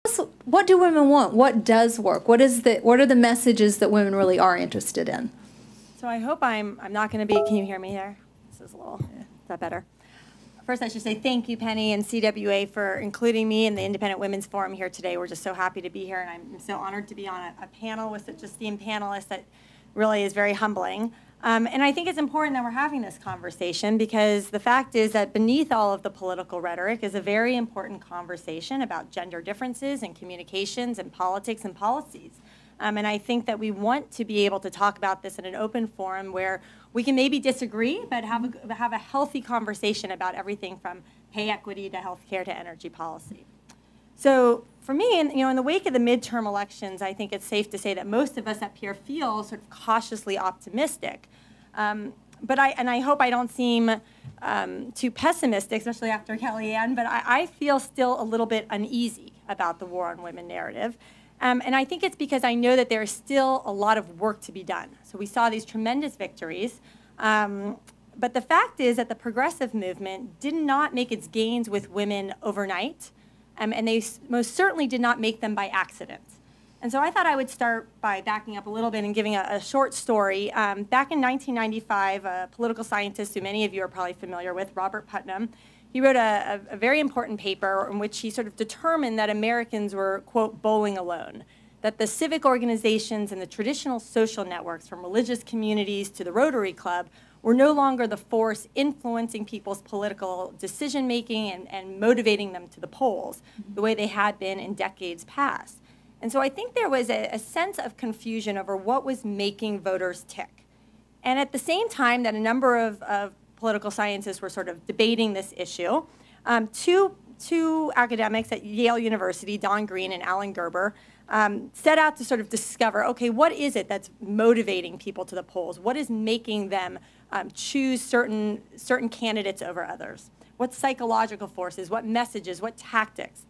So what do women want? What does work? What are the messages that women really are interested in? So I hope I'm not going to be, can you hear me there? This is a little, is that better? First, I should say thank you, Penny and CWA, for including me in the Independent Women's Forum here today. We're just so happy to be here, and I'm so honored to be on a panel with such esteemed panelists that really is very humbling. And I think it's important that we're having this conversation because the fact is that beneath all of the political rhetoric is a very important conversation about gender differences and communications and politics and policies. And I think that we want to be able to talk about this in an open forum where we can maybe disagree, but have a healthy conversation about everything from pay equity to healthcare to energy policy. So for me, in the wake of the midterm elections, I think it's safe to say that most of us up here feel sort of cautiously optimistic. But I hope I don't seem too pessimistic, especially after Kellyanne, but I feel still a little bit uneasy about the war on women narrative. And I think it's because I know that there is still a lot of work to be done. So we saw these tremendous victories. But the fact is that the progressive movement did not make its gains with women overnight. And they most certainly did not make them by accident. And so I thought I would start by backing up a little bit and giving a short story. Back in 1995, a political scientist who many of you are probably familiar with, Robert Putnam, he wrote a very important paper in which he sort of determined that Americans were, quote, bowling alone, that the civic organizations and the traditional social networks, from religious communities to the Rotary Club, were no longer the force influencing people's political decision-making and motivating them to the polls the way they had been in decades past. And so I think there was a sense of confusion over what was making voters tick. And at the same time that a number of political scientists were sort of debating this issue, two academics at Yale University, Don Green and Alan Gerber, set out to sort of discover, okay, what is it that's motivating people to the polls? What is making them choose certain candidates over others? What psychological forces, what messages, what tactics?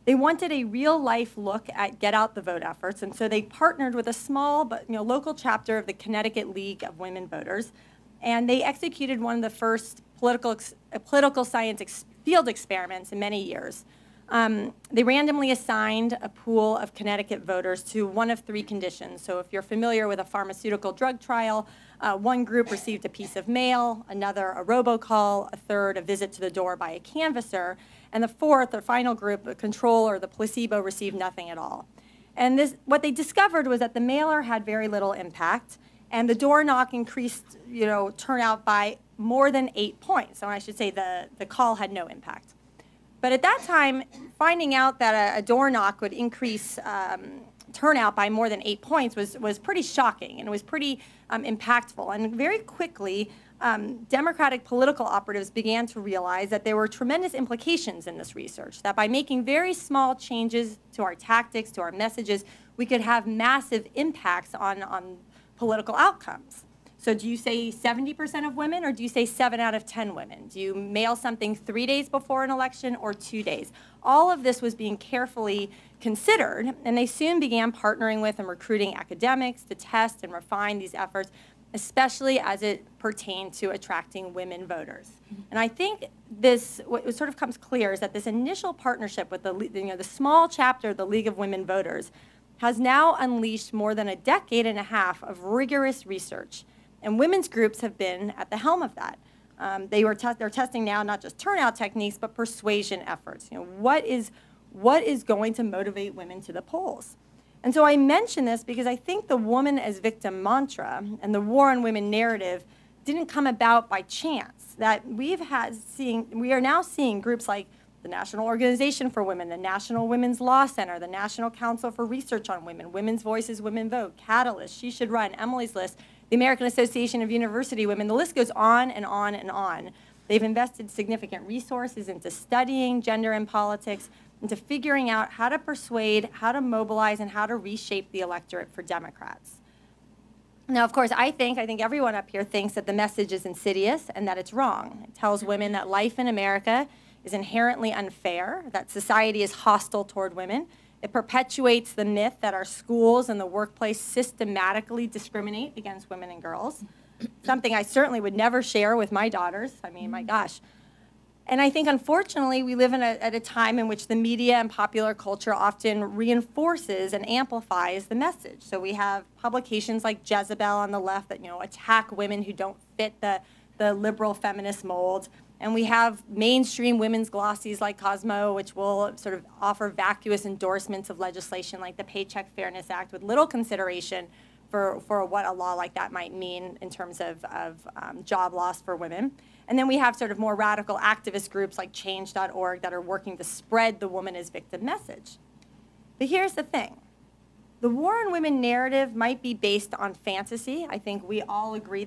They wanted a real-life look at get out the vote efforts, and so they partnered with a small but local chapter of the Connecticut League of Women Voters, and they executed one of the first political science field experiments in many years. They randomly assigned a pool of Connecticut voters to one of three conditions. So if you're familiar with a pharmaceutical drug trial, one group received a piece of mail, another a robocall, a third a visit to the door by a canvasser, and the fourth, or final group, the control or the placebo, received nothing at all. And what they discovered was that the mailer had very little impact, and the door knock increased turnout by more than 8 points. So I should say the call had no impact. But at that time, finding out that a door knock would increase turnout by more than 8 points was pretty shocking, and it was pretty impactful. And very quickly, Democratic political operatives began to realize that there were tremendous implications in this research, that by making very small changes to our tactics, to our messages, we could have massive impacts on political outcomes. So do you say 70% of women, or do you say 7 out of 10 women? Do you mail something 3 days before an election or 2 days? All of this was being carefully considered, and they soon began partnering with and recruiting academics to test and refine these efforts, especially as it pertained to attracting women voters. And I think what sort of comes clear is that this initial partnership with the small chapter of the League of Women Voters has now unleashed more than a decade and a half of rigorous research. And women's groups have been at the helm of that. They're testing now not just turnout techniques, but persuasion efforts. What is going to motivate women to the polls? And so I mention this because I think the woman as victim mantra and the war on women narrative didn't come about by chance. That we are now seeing groups like the National Organization for Women, the National Women's Law Center, the National Council for Research on Women, Women's Voices, Women Vote, Catalyst, She Should Run, Emily's List, the American Association of University Women. The list goes on and on and on. They've invested significant resources into studying gender and politics, into figuring out how to persuade, how to mobilize, and how to reshape the electorate for Democrats. Now, of course, I think everyone up here thinks that the message is insidious and that it's wrong. It tells women that life in America is inherently unfair, that society is hostile toward women. It perpetuates the myth that our schools and the workplace systematically discriminate against women and girls, something I certainly would never share with my daughters. I mean, my gosh. And I think, unfortunately, we live at a time in which the media and popular culture often reinforces and amplifies the message. So we have publications like Jezebel on the left that, attack women who don't fit the liberal feminist mold. And we have mainstream women's glossies like Cosmo, which will sort of offer vacuous endorsements of legislation like the Paycheck Fairness Act with little consideration for what a law like that might mean in terms of job loss for women. And then we have sort of more radical activist groups like change.org that are working to spread the woman as victim message. But here's the thing. The war on women narrative might be based on fantasy. I think we all agree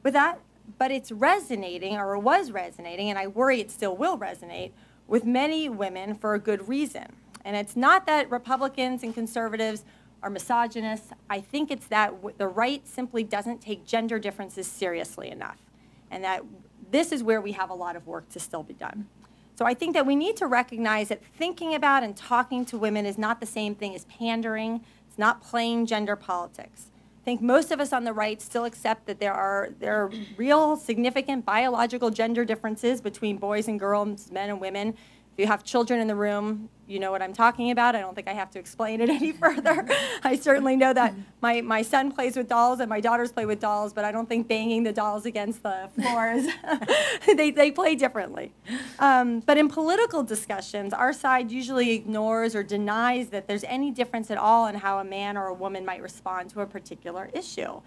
with that. But it's resonating, or it was resonating, and I worry it still will resonate, with many women for a good reason. And it's not that Republicans and conservatives are misogynists. I think it's that the right simply doesn't take gender differences seriously enough. And that this is where we have a lot of work to still be done. So I think that we need to recognize that thinking about and talking to women is not the same thing as pandering. It's not playing gender politics. I think most of us on the right still accept that there are real significant biological gender differences between boys and girls, men and women. If you have children in the room, you know what I'm talking about. I don't think I have to explain it any further. I certainly know that my son plays with dolls and my daughters play with dolls, but I don't think banging the dolls against the floors, they play differently. But in political discussions, our side usually ignores or denies that there's any difference at all in how a man or a woman might respond to a particular issue.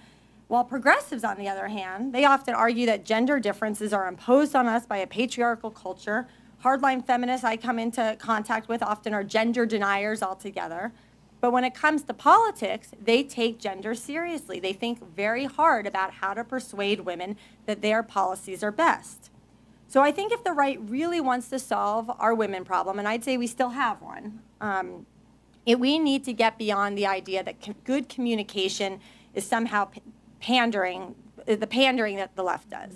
While progressives, on the other hand, they often argue that gender differences are imposed on us by a patriarchal culture. Hardline feminists I come into contact with often are gender deniers altogether. But when it comes to politics, they take gender seriously. They think very hard about how to persuade women that their policies are best. So I think if the right really wants to solve our women problem, and I'd say we still have one, we need to get beyond the idea that good communication is somehow pandering, the pandering that the left does.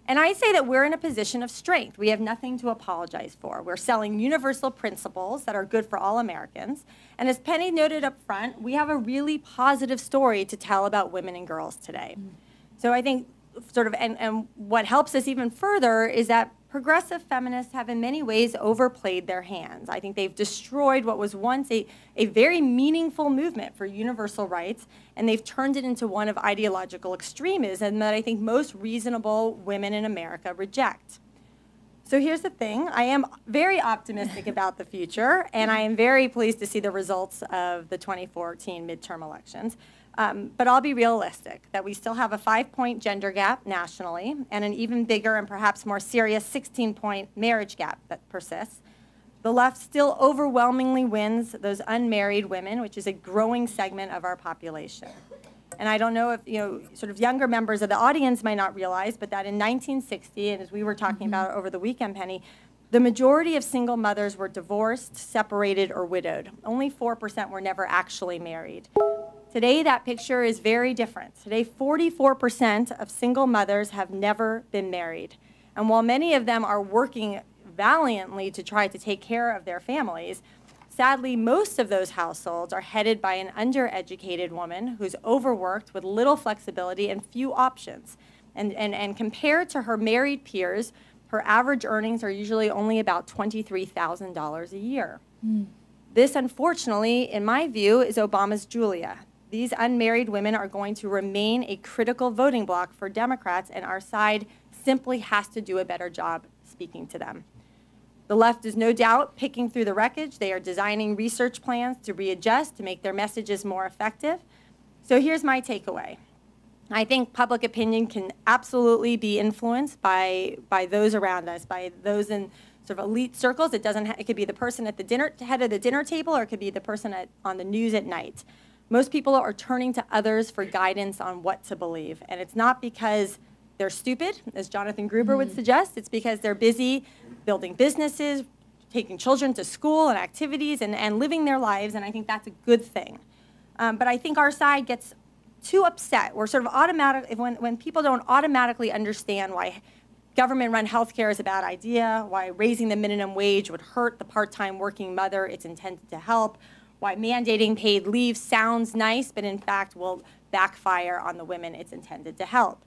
And I say that we're in a position of strength. We have nothing to apologize for. We're selling universal principles that are good for all Americans. And as Penny noted up front, we have a really positive story to tell about women and girls today. So I think and what helps us even further is that progressive feminists have in many ways overplayed their hands. I think they've destroyed what was once a very meaningful movement for universal rights, and they've turned it into one of ideological extremism that I think most reasonable women in America reject. So here's the thing. I am very optimistic about the future, and I am very pleased to see the results of the 2014 midterm elections. But I'll be realistic that we still have a 5-point gender gap nationally and an even bigger and perhaps more serious 16-point marriage gap that persists. The left still overwhelmingly wins those unmarried women, which is a growing segment of our population. And I don't know if, sort of younger members of the audience might not realize, but that in 1960, and as we were talking about over the weekend, Penny, the majority of single mothers were divorced, separated, or widowed. Only 4% were never actually married. Today, that picture is very different. Today, 44% of single mothers have never been married. And while many of them are working valiantly to try to take care of their families, sadly, most of those households are headed by an undereducated woman who's overworked with little flexibility and few options. And compared to her married peers, her average earnings are usually only about $23,000 a year. This, unfortunately, in my view, is Obama's Julia. These unmarried women are going to remain a critical voting bloc for Democrats, and our side simply has to do a better job speaking to them. The left is no doubt picking through the wreckage. They are designing research plans to readjust, to make their messages more effective. So here's my takeaway. I think public opinion can absolutely be influenced by those around us, by those in sort of elite circles. It could be the person at the head of the dinner table, or it could be the person on the news at night. Most people are turning to others for guidance on what to believe. And it's not because they're stupid, as Jonathan Gruber would suggest. It's because they're busy building businesses, taking children to school and activities, and living their lives, and I think that's a good thing. But I think our side gets too upset. We're sort of automatic, when people don't automatically understand why government-run healthcare is a bad idea, why raising the minimum wage would hurt the part-time working mother it's intended to help, why mandating paid leave sounds nice, but in fact will backfire on the women it's intended to help.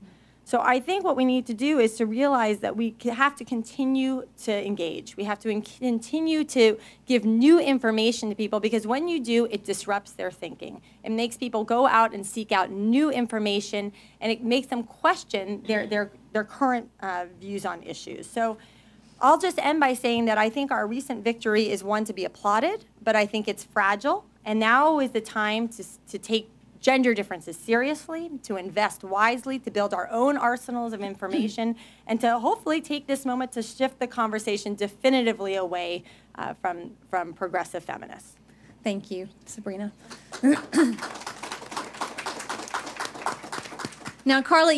So I think what we need to do is to realize that we have to continue to engage. We have to continue to give new information to people, because when you do, it disrupts their thinking. It makes people go out and seek out new information, and it makes them question their current views on issues. So I'll just end by saying that I think our recent victory is one to be applauded, but I think it's fragile. And now is the time to take gender differences seriously, to invest wisely, to build our own arsenals of information, and to hopefully take this moment to shift the conversation definitively away from progressive feminists. Thank you, Sabrina. Now, Carly,